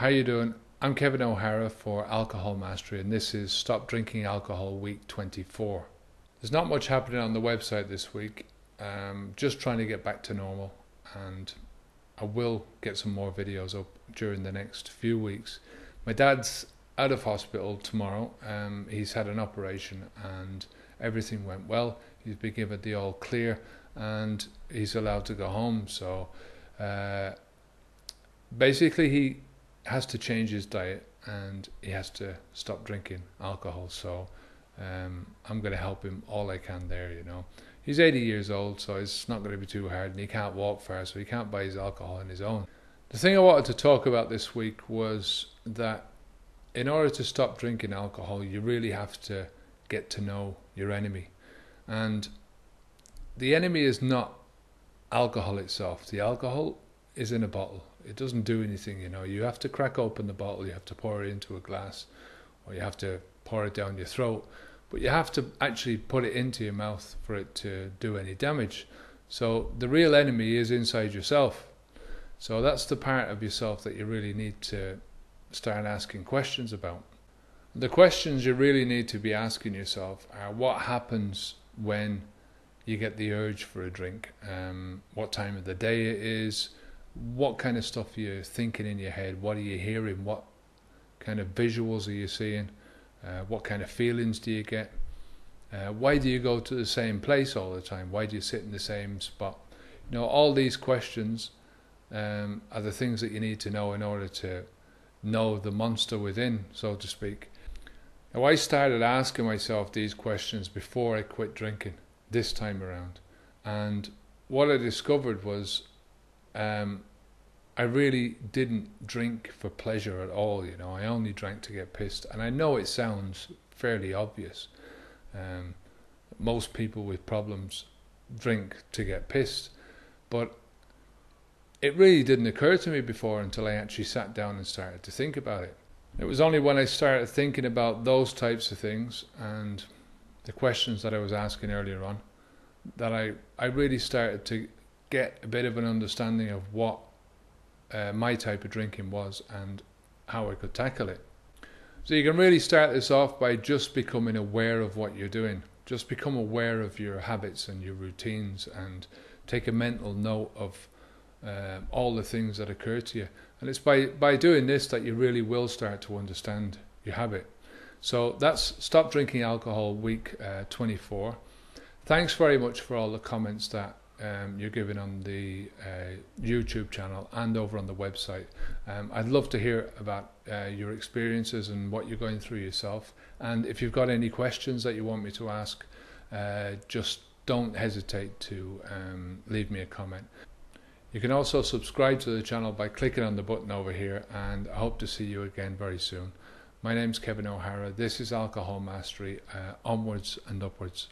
How you doing? I'm Kevin O'Hara for Alcohol Mastery, and this is Stop Drinking Alcohol Week 24. There's not much happening on the website this week. Just trying to get back to normal, and I will get some more videos up during the next few weeks. My dad's out of hospital tomorrow. He's had an operation and everything went well. He's been given the all clear and he's allowed to go home. So basically he has to change his diet and he has to stop drinking alcohol. So I'm going to help him all I can there, you know. He's 80 years old, so it's not going to be too hard, and he can't walk far, so he can't buy his alcohol on his own. The thing I wanted to talk about this week was that in order to stop drinking alcohol, you really have to get to know your enemy. And the enemy is not alcohol itself. The alcohol is in a bottle. It doesn't do anything, you know. You have to crack open the bottle, you have to pour it into a glass, or you have to pour it down your throat. But you have to actually put it into your mouth for it to do any damage. So the real enemy is inside yourself. So that's the part of yourself that you really need to start asking questions about. The questions you really need to be asking yourself are: what happens when you get the urge for a drink? What time of the day it is? What kind of stuff are you thinking in your head? What are you hearing? What kind of visuals are you seeing? What kind of feelings do you get? Why do you go to the same place all the time? Why do you sit in the same spot? You know, all these questions are the things that you need to know in order to know the monster within, so to speak. Now, I started asking myself these questions before I quit drinking this time around, and what I discovered was I really didn't drink for pleasure at all, you know. I only drank to get pissed, and I know it sounds fairly obvious. Most people with problems drink to get pissed, but it really didn't occur to me before until I actually sat down and started to think about it. It was only when I started thinking about those types of things and the questions that I was asking earlier on that I really started to get a bit of an understanding of what my type of drinking was and how I could tackle it. So you can really start this off by just becoming aware of what you're doing. Just become aware of your habits and your routines, and take a mental note of all the things that occur to you. And it's by doing this that you really will start to understand your habit. So that's Stop Drinking Alcohol Week 24. Thanks very much for all the comments that you're giving on the YouTube channel and over on the website. I'd love to hear about your experiences and what you're going through yourself. And if you've got any questions that you want me to ask, just don't hesitate to leave me a comment. You can also subscribe to the channel by clicking on the button over here, and I hope to see you again very soon. My name's Kevin O'Hara. This is Alcohol Mastery, onwards and upwards.